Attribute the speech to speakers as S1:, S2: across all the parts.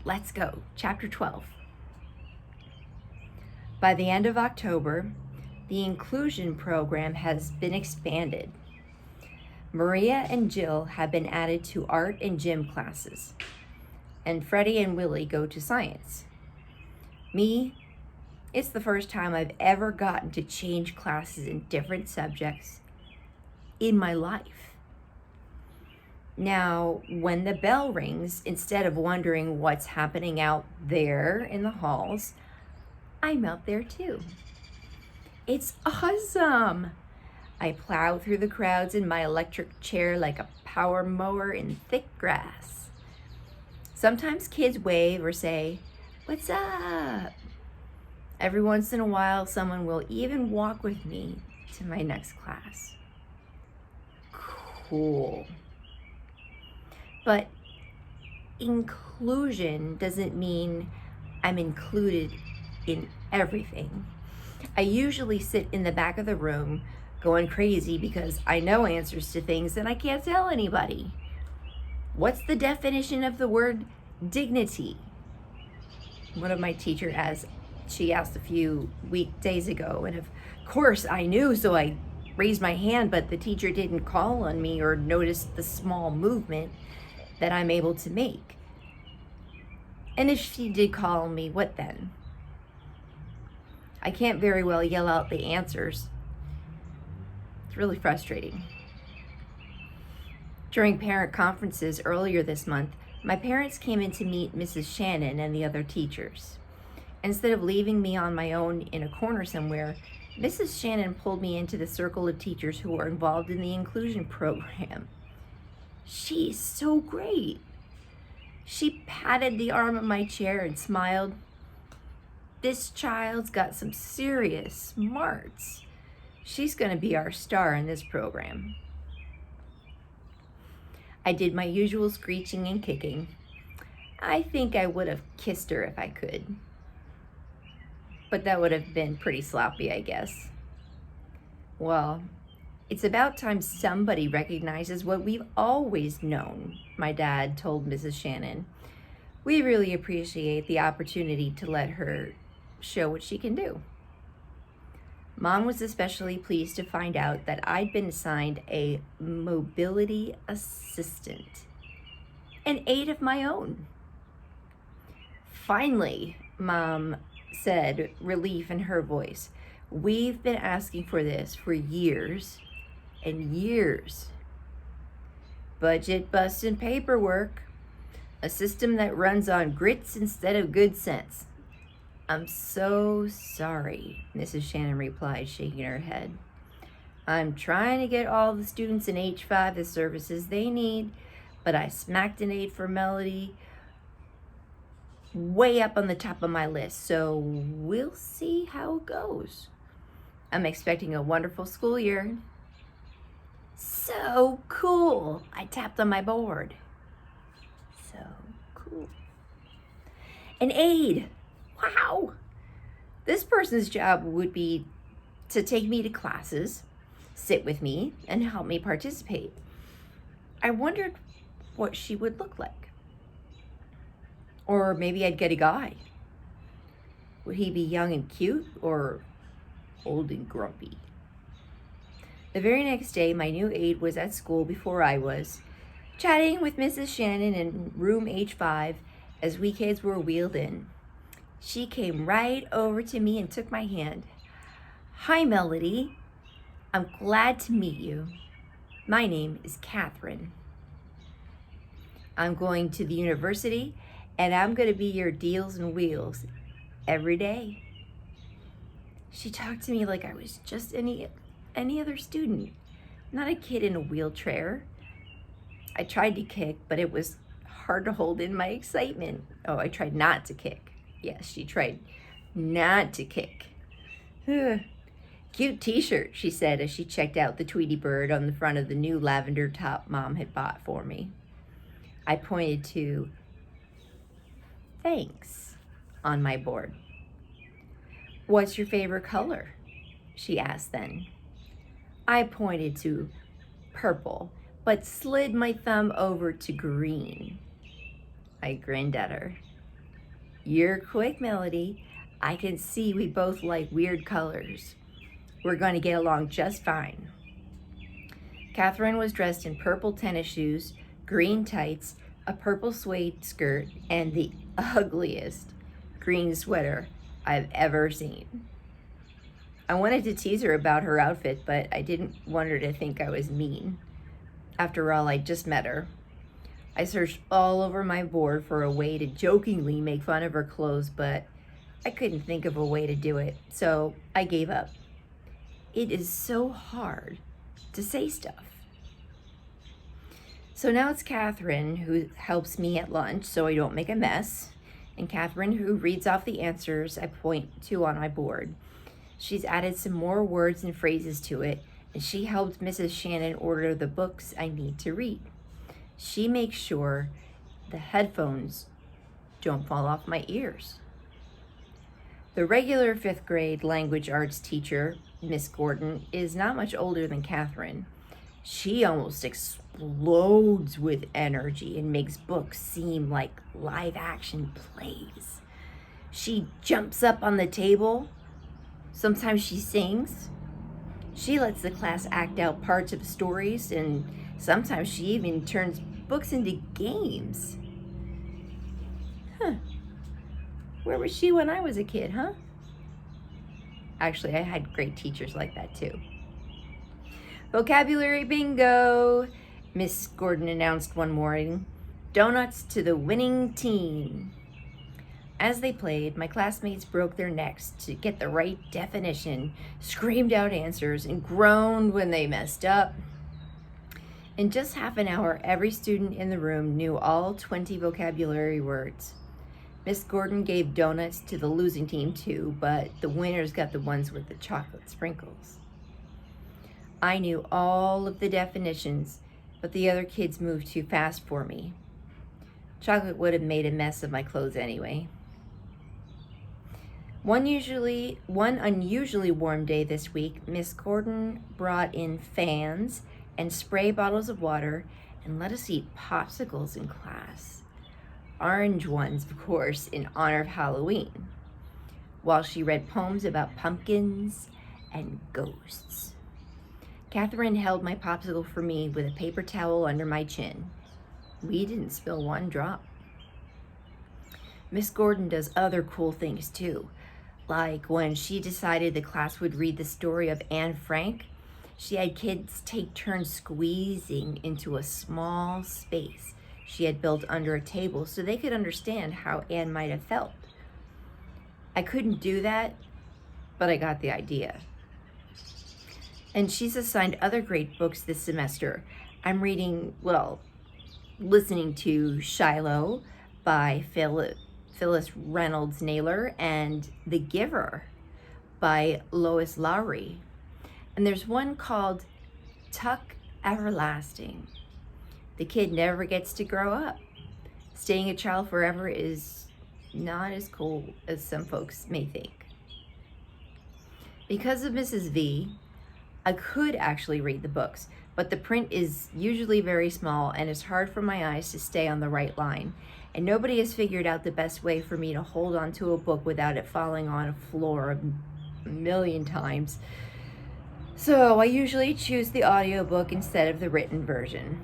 S1: Let's go. Chapter 12. By the end of October, the inclusion program has been expanded. Maria and Jill have been added to art and gym classes, and Freddie and Willie go to science. Me, it's the first time I've ever gotten to change classes in different subjects in my life. Now, when the bell rings, instead of wondering what's happening out there in the halls, I'm out there too. It's awesome! I plow through the crowds in my electric chair like a power mower in thick grass. Sometimes kids wave or say, "What's up?" Every once in a while, someone will even walk with me to my next class. Cool. But inclusion doesn't mean I'm included in everything. I usually sit in the back of the room going crazy because I know answers to things and I can't tell anybody. What's the definition of the word dignity? One of my teachers she asked a few weekdays ago, and of course I knew, so I raised my hand, but the teacher didn't call on me or notice the small movement that I'm able to make. And if she did call on me, what then? I can't very well yell out the answers. It's really frustrating. During parent conferences earlier this month, my parents came in to meet Mrs. Shannon and the other teachers. Instead of leaving me on my own in a corner somewhere, Mrs. Shannon pulled me into the circle of teachers who are involved in the inclusion program. She's so great. She patted the arm of my chair and smiled. This child's got some serious smarts. She's going to be our star in this program. I did my usual screeching and kicking. I think I would have kissed her if I could. But that would have been pretty sloppy, I guess. Well, it's about time somebody recognizes what we've always known, my dad told Mrs. Shannon. We really appreciate the opportunity to let her show what she can do. Mom was especially pleased to find out that I'd been assigned a mobility assistant, an aide of my own. Finally, Mom said, relief in her voice. We've been asking for this for years and years. Budget busting paperwork, a system that runs on grits instead of good sense. I'm so sorry, Mrs. Shannon replied, shaking her head. I'm trying to get all the students in H5 the services they need, but I smacked an aid for Melody way up on the top of my list, so we'll see how it goes. I'm expecting a wonderful school year. So cool. I tapped on my board. So cool. An aide. Wow. This person's job would be to take me to classes, sit with me, and help me participate. I wondered what she would look like. Or maybe I'd get a guy. Would he be young and cute or old and grumpy? The very next day, my new aide was at school before I was, chatting with Mrs. Shannon in room H5 as we kids were wheeled in. She came right over to me and took my hand. Hi, Melody. I'm glad to meet you. My name is Catherine. I'm going to the university, and I'm going to be your deals and wheels every day. She talked to me like I was just any other student, not a kid in a wheelchair. I tried to kick, but it was hard to hold in my excitement. Oh, I tried not to kick. Yes, she tried not to kick. Cute t-shirt, she said as she checked out the Tweety bird on the front of the new lavender top Mom had bought for me. I pointed to thanks on my board. What's your favorite color? She asked then. I pointed to purple, but slid my thumb over to green. I grinned at her. You're quick, Melody. I can see we both like weird colors. We're going to get along just fine. Catherine was dressed in purple tennis shoes, green tights, a purple suede skirt, and the ugliest green sweater I've ever seen. I wanted to tease her about her outfit, but I didn't want her to think I was mean. After all, I just met her. I searched all over my board for a way to jokingly make fun of her clothes, but I couldn't think of a way to do it, so I gave up. It is so hard to say stuff. So now it's Catherine who helps me at lunch so I don't make a mess, and Catherine who reads off the answers I point to on my board. She's added some more words and phrases to it, and she helped Mrs. Shannon order the books I need to read. She makes sure the headphones don't fall off my ears. The regular 5th grade language arts teacher, Miss Gordon, is not much older than Catherine. She almost explodes with energy and makes books seem like live action plays. She jumps up on the table. Sometimes she sings. She lets the class act out parts of stories, and sometimes she even turns books into games. Where was she when I was a kid, huh? Actually, I had great teachers like that too. Vocabulary bingo, Miss Gordon announced one morning. Donuts to the winning team. As they played, my classmates broke their necks to get the right definition, screamed out answers, and groaned when they messed up. In just half an hour, every student in the room knew all 20 vocabulary words. Miss Gordon gave donuts to the losing team too, but the winners got the ones with the chocolate sprinkles. I knew all of the definitions, but the other kids moved too fast for me. Chocolate would have made a mess of my clothes anyway. One unusually warm day this week, Miss Gordon brought in fans and spray bottles of water and let us eat popsicles in class. Orange ones, of course, in honor of Halloween, while she read poems about pumpkins and ghosts. Catherine held my popsicle for me with a paper towel under my chin. We didn't spill one drop. Miss Gordon does other cool things too, like when she decided the class would read the story of Anne Frank, she had kids take turns squeezing into a small space she had built under a table so they could understand how Anne might have felt. I couldn't do that, but I got the idea. And she's assigned other great books this semester. I'm listening to Shiloh by Phyllis Reynolds Naylor and The Giver by Lois Lowry. And there's one called Tuck Everlasting. The kid never gets to grow up. Staying a child forever is not as cool as some folks may think. Because of Mrs. V, I could actually read the books, but the print is usually very small and it's hard for my eyes to stay on the right line. And nobody has figured out the best way for me to hold onto a book without it falling on a floor a million times. So I usually choose the audiobook instead of the written version.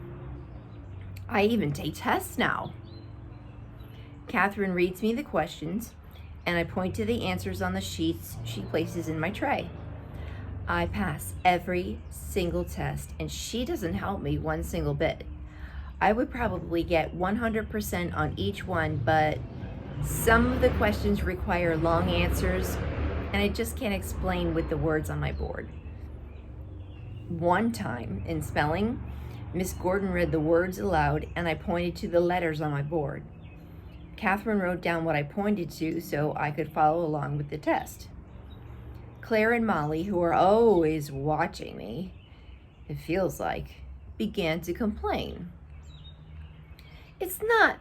S1: I even take tests now. Catherine reads me the questions, and I point to the answers on the sheets she places in my tray. I pass every single test, and she doesn't help me one single bit. I would probably get 100% on each one, but some of the questions require long answers, and I just can't explain with the words on my board. One time in spelling, Miss Gordon read the words aloud, and I pointed to the letters on my board. Catherine wrote down what I pointed to so I could follow along with the test. Claire and Molly, who are always watching me, it feels like, began to complain. "It's not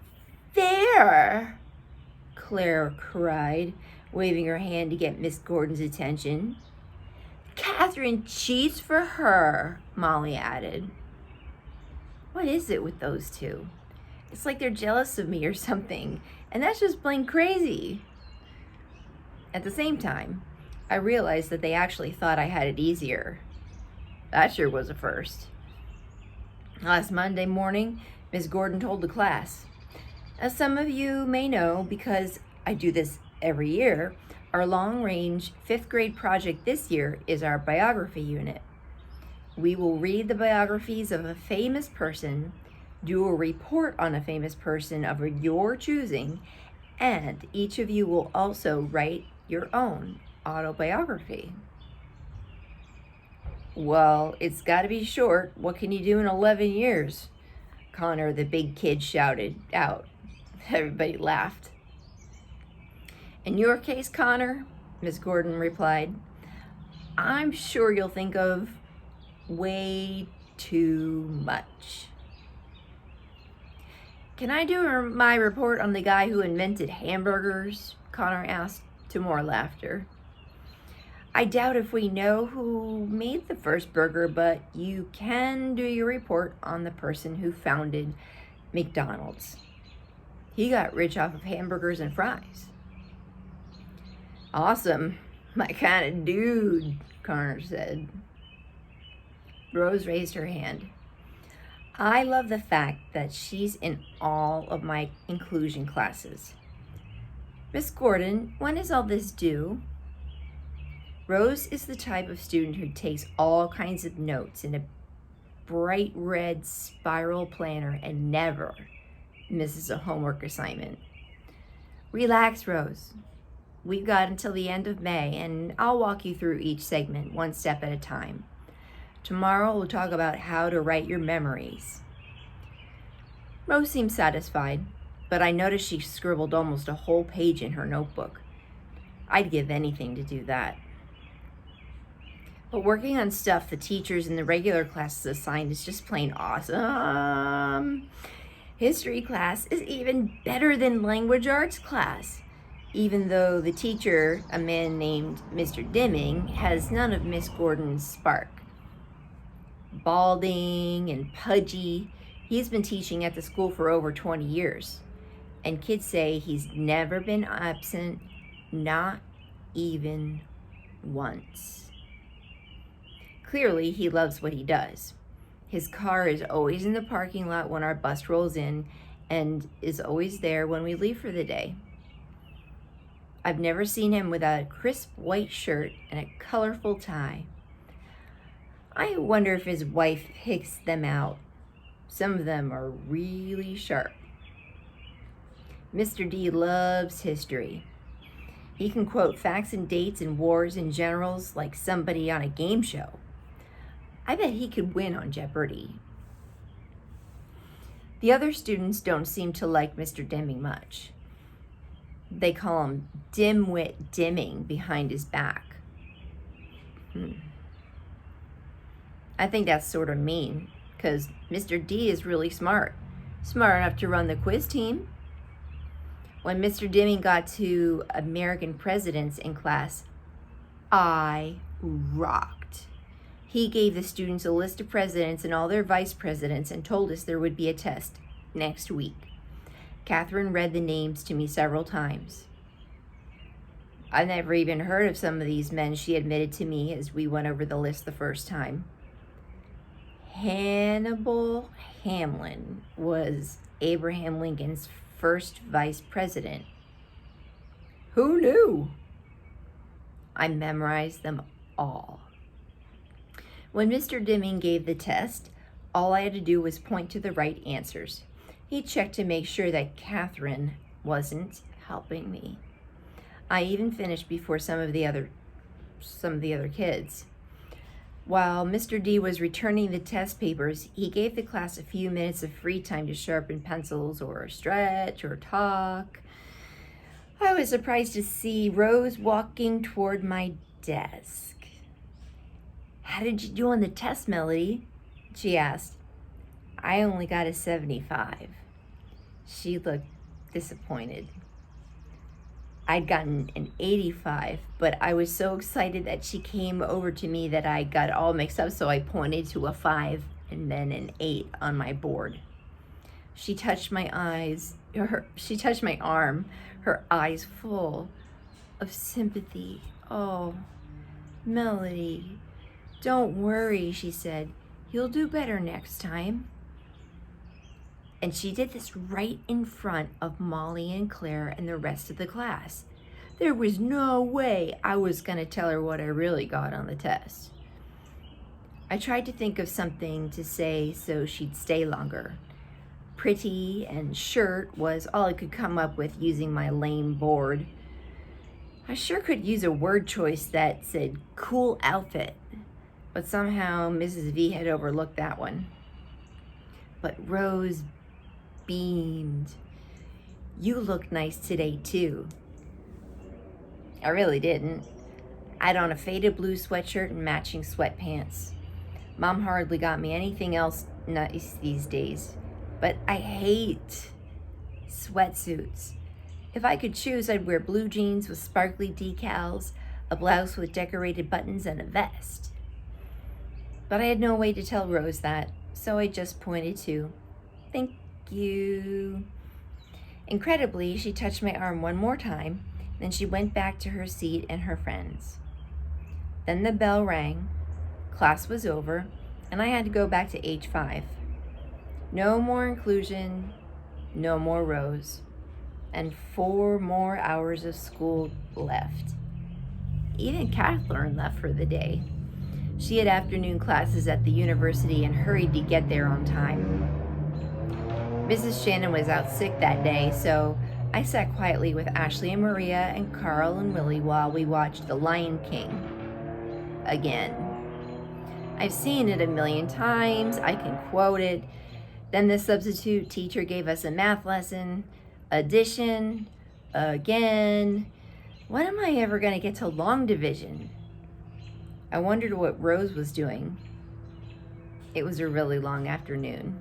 S1: fair," Claire cried, waving her hand to get Miss Gordon's attention. "Catherine cheats for her," Molly added. What is it with those two? It's like they're jealous of me or something, and that's just plain crazy. At the same time, I realized that they actually thought I had it easier. That sure was a first. Last Monday morning, Miss Gordon told the class, as some of you may know, because I do this every year, our long-range 5th grade project this year is our biography unit. We will read the biographies of a famous person, do a report on a famous person of your choosing, and each of you will also write your own autobiography. Well, it's got to be short. What can you do in 11 years? Connor, the big kid, shouted out. Everybody laughed. In your case, Connor, Miss Gordon replied, I'm sure you'll think of way too much. Can I do my report on the guy who invented hamburgers? Connor asked, to more laughter. I doubt if we know who made the first burger, but you can do your report on the person who founded McDonald's. He got rich off of hamburgers and fries. Awesome, my kind of dude, Connor said. Rose raised her hand. I love the fact that she's in all of my inclusion classes. Miss Gordon, when is all this due? Rose is the type of student who takes all kinds of notes in a bright red spiral planner and never misses a homework assignment. Relax, Rose. We've got until the end of May, and I'll walk you through each segment one step at a time. Tomorrow we'll talk about how to write your memories. Rose seemed satisfied, but I noticed she scribbled almost a whole page in her notebook. I'd give anything to do that. But working on stuff the teachers in the regular classes assigned is just plain awesome. History class is even better than language arts class, even though the teacher, a man named Mr. Dimming, has none of Miss Gordon's spark. Balding and pudgy, he's been teaching at the school for over 20 years. And kids say he's never been absent, not even once. Clearly, he loves what he does. His car is always in the parking lot when our bus rolls in and is always there when we leave for the day. I've never seen him without a crisp white shirt and a colorful tie. I wonder if his wife picks them out. Some of them are really sharp. Mr. D loves history. He can quote facts and dates and wars and generals like somebody on a game show. I bet he could win on Jeopardy. The other students don't seem to like Mr. Dimming much. They call him Dimwit Dimming behind his back. I think that's sort of mean, because Mr. D is really smart enough to run the quiz team. When Mr. Dimming got to American presidents in class, I rocked. He gave the students a list of presidents and all their vice presidents and told us there would be a test next week. Catherine read the names to me several times. I never even heard of some of these men, she admitted to me as we went over the list the first time. Hannibal Hamlin was Abraham Lincoln's first vice president. Who knew? I memorized them all. When Mr. Dimming gave the test, all I had to do was point to the right answers. He checked to make sure that Catherine wasn't helping me. I even finished before some of the other kids. While Mr. D was returning the test papers, he gave the class a few minutes of free time to sharpen pencils or stretch or talk. I was surprised to see Rose walking toward my desk. How did you do on the test, Melody? She asked. I only got a 75. She looked disappointed. I'd gotten an 85, but I was so excited that she came over to me that I got all mixed up, so I pointed to a 5 and then an 8 on my board. She touched my she touched my arm, her eyes full of sympathy. Oh, Melody, don't worry, she said. You'll do better next time. And she did this right in front of Molly and Claire and the rest of the class. There was no way I was going to tell her what I really got on the test. I tried to think of something to say so she'd stay longer. Pretty and shirt was all I could come up with using my lame board. I sure could use a word choice that said cool outfit, but somehow Mrs. V had overlooked that one. But Rose beamed. You look nice today too. I really didn't. I'd on a faded blue sweatshirt and matching sweatpants. Mom hardly got me anything else nice these days, but I hate sweatsuits. If I could choose, I'd wear blue jeans with sparkly decals, a blouse with decorated buttons, and a vest. But I had no way to tell Rose that, so I just pointed to, thank you. Incredibly, she touched my arm one more time, then she went back to her seat and her friends. Then the bell rang, class was over, and I had to go back to H5. No more inclusion, no more Rose, and 4 more hours of school left. Even Catherine left for the day. She had afternoon classes at the university and hurried to get there on time. Mrs. Shannon was out sick that day, so I sat quietly with Ashley and Maria and Carl and Willie while we watched The Lion King. Again. I've seen it a million times, I can quote it. Then the substitute teacher gave us a math lesson, addition, again. When am I ever going to get to long division? I wondered what Rose was doing. It was a really long afternoon.